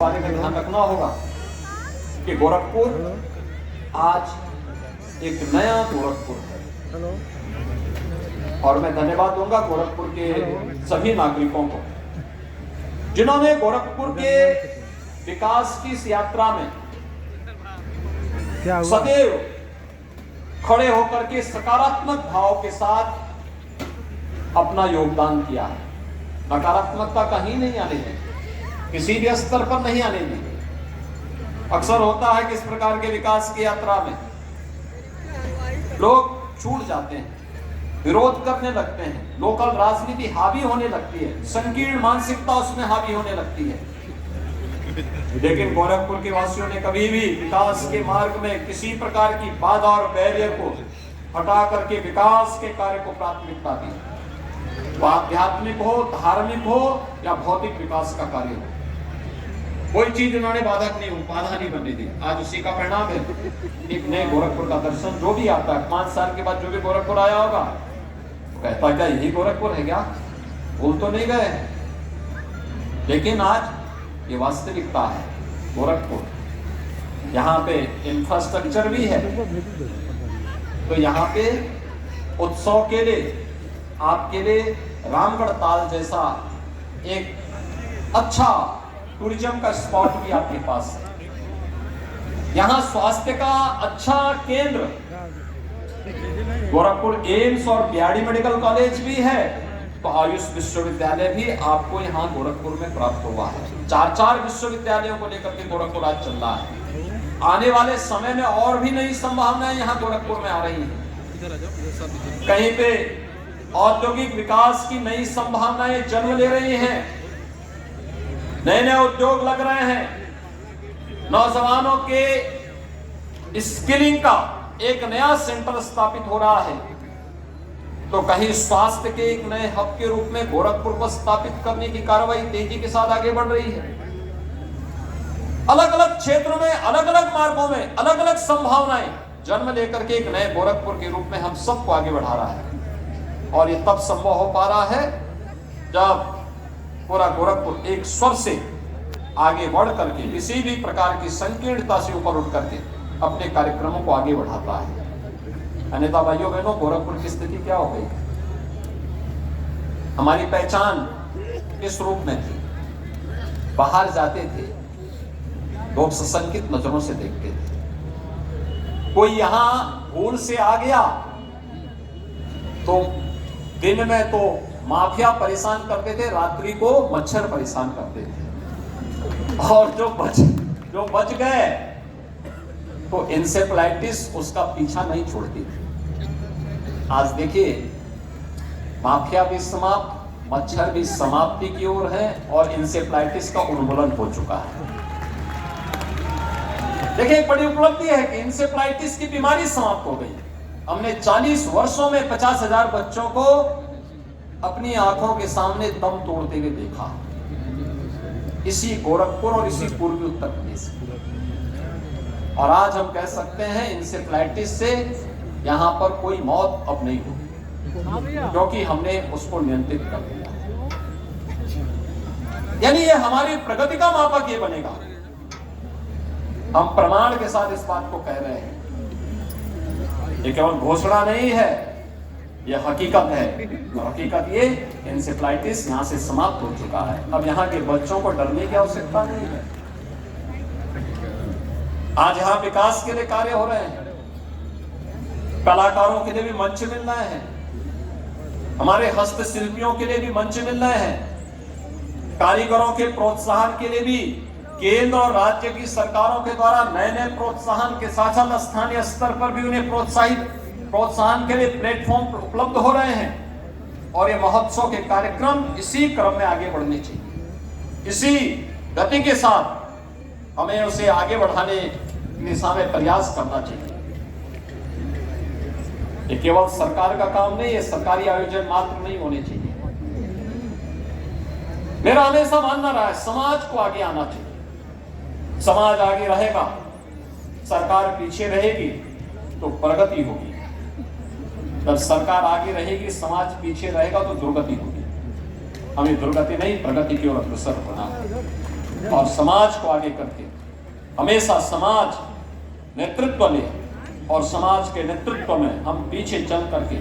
बारे में ध्यान रखना होगा कि गोरखपुर आज एक नया गोरखपुर है। और मैं धन्यवाद दूंगा गोरखपुर के सभी नागरिकों को जिन्होंने गोरखपुर के विकास की इस यात्रा में सदैव खड़े होकर के सकारात्मक भाव के साथ अपना योगदान किया है। नकारात्मकता कहीं नहीं आने देंगे, किसी भी स्तर पर नहीं आने देंगे। अक्सर होता है कि इस प्रकार के विकास की यात्रा में लोग छूट जाते हैं, विरोध करने लगते हैं, लोकल राजनीति हावी होने लगती है, संकीर्ण मानसिकता उसमें हावी होने लगती है। लेकिन गोरखपुर के वासियों ने कभी भी विकास के मार्ग में किसी प्रकार की बाधा और बैरियर को हटा करके विकास के कार्य को प्राथमिकता दी। वो आध्यात्मिक हो, धार्मिक हो या भौतिक विकास का कार्य हो, कोई चीज उन्होंने बाधा नहीं बनने दी। आज उसी का परिणाम है एक नए गोरखपुर का दर्शन। जो भी आता है 5 साल के बाद जो भी गोरखपुर आया होगा तो कहता क्या यही गोरखपुर है क्या, भूल तो नहीं गए। लेकिन आज ये वास्तविकता है गोरखपुर। यहाँ पे इंफ्रास्ट्रक्चर भी है, तो यहाँ पे उत्सव के लिए आपके लिए रामगढ़ ताल जैसा एक अच्छा टूरिज्म का स्पॉट भी आपके पास है। यहाँ स्वास्थ्य का अच्छा केंद्र गोरखपुर एम्स और बीआरडी मेडिकल कॉलेज भी है, तो आयुष विश्वविद्यालय भी आपको यहाँ गोरखपुर में प्राप्त हुआ है। 4 विश्वविद्यालयों को लेकर के गोरखपुर आज चल रहा है। आने वाले समय में और भी नई संभावनाएं यहाँ गोरखपुर में आ रही हैं। कहीं पे औद्योगिक विकास की नई संभावनाएं जन्म ले रही हैं, नए उद्योग लग रहे हैं, नौजवानों के स्किलिंग का एक नया सेंटर स्थापित हो रहा है। तो कहीं स्वास्थ्य के एक नए हब के रूप में गोरखपुर को स्थापित करने की कार्रवाई तेजी के साथ आगे बढ़ रही है। अलग अलग क्षेत्रों में, अलग अलग मार्गों में अलग अलग संभावनाएं जन्म लेकर के एक नए गोरखपुर के रूप में हम सबको आगे बढ़ा रहा है। और ये तब संभव हो पा रहा है जब पूरा गोरखपुर एक स्वर से आगे बढ़ करके किसी भी प्रकार की संकीर्णता से ऊपर उठ करके अपने कार्यक्रमों को आगे बढ़ाता है। अन्यथा भाइयों बहनों, गोरखपुर की स्थिति क्या हो गई? हमारी पहचान इस रूप में थी, बाहर जाते थे लोग सशंकित नजरों से देखते थे। कोई यहां भूल से आ गया तो दिन में तो माफिया परेशान करते थे, रात्रि को मच्छर परेशान करते थे। और जो बच गए तो इंसेफ्लाइटिस उसका पीछा नहीं छोड़ती थी। आज देखिए माफिया भी समाप्त, मच्छर भी समाप्ति की ओर है और इंसेफ्लाइटिस का उन्मूलन हो चुका है। देखिए एक बड़ी उपलब्धि है कि इंसेफ्लाइटिस की बीमारी समाप्त हो गई। हमने 40 वर्षों में 50,000 बच्चों को अपनी आंखों के सामने दम तोड़ते हुए देखा, इसी गोरखपुर और इसी पूर्वी उत्तर प्रदेश। और आज हम कह सकते हैं इंसेफ्लाइटिस से यहां पर कोई मौत अब नहीं होगी, क्योंकि हमने उसको नियंत्रित कर दिया। यानी ये हमारी प्रगति का मापक ये बनेगा। हम प्रमाण के साथ इस बात को कह रहे हैं, ये केवल घोषणा नहीं है, यह हकीकत है। और हकीकत ये इंसेफ्लाइटिस यहाँ से समाप्त हो चुका है। अब यहाँ के बच्चों को डरने की आवश्यकता नहीं है। आज यहाँ विकास के लिए कार्य हो रहे हैं, कलाकारों के लिए भी मंच मिल रहे हैं, हमारे हस्तशिल्पियों के लिए भी मंच मिल रहे हैं, कारीगरों के प्रोत्साहन के लिए भी केंद्र और राज्य की सरकारों के द्वारा नए प्रोत्साहन के साथ साथ स्थानीय स्तर पर भी उन्हें प्रोत्साहन के लिए प्लेटफॉर्म उपलब्ध हो रहे हैं। और ये महोत्सव के कार्यक्रम इसी क्रम में आगे बढ़ने चाहिए। इसी गति के साथ हमें उसे आगे बढ़ाने की दिशा में प्रयास करना चाहिए। ये केवल सरकार का काम नहीं है, सरकारी आयोजन मात्र नहीं होने चाहिए। मेरा हमेशा मानना रहा है समाज को आगे आना चाहिए। समाज आगे रहेगा, सरकार पीछे रहेगी तो प्रगति होगी। जब सरकार आगे रहेगी, समाज पीछे रहेगा तो दुर्गति होगी। हमें दुर्गति नहीं, प्रगति की ओर अग्रसर होना है। और समाज को आगे करके हमेशा समाज नेतृत्व ले और समाज के नेतृत्व में हम पीछे चल करके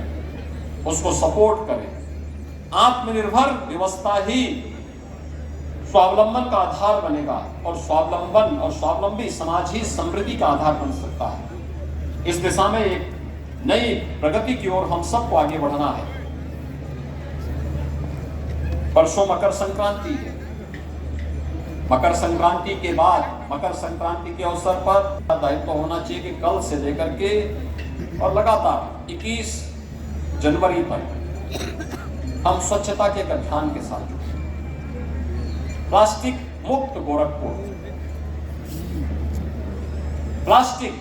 उसको सपोर्ट करें। आत्मनिर्भर व्यवस्था ही स्वावलंबन का आधार बनेगा और स्वावलंबन और स्वावलंबी समाज ही समृद्धि का आधार बन सकता है। इस दिशा में एक नई प्रगति की ओर हम सबको आगे बढ़ना है। परसों मकर संक्रांति है। मकर संक्रांति के बाद मकर संक्रांति के अवसर पर दायित्व होना चाहिए कि कल से लेकर के और लगातार 21 जनवरी तक हम स्वच्छता के एक अभियान के साथ जुड़े। प्लास्टिक मुक्त गोरखपुर। प्लास्टिक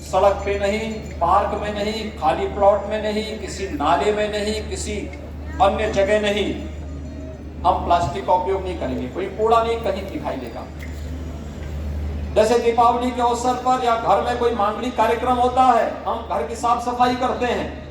सड़क पे नहीं, पार्क में नहीं, खाली प्लॉट में नहीं, किसी नाले में नहीं, किसी अन्य जगह नहीं, हम प्लास्टिक का उपयोग नहीं करेंगे। कोई कूड़ा नहीं कहीं दिखाई देगा। जैसे दीपावली के अवसर पर या घर में कोई मांगलिक कार्यक्रम होता है, हम घर की साफ सफाई करते हैं,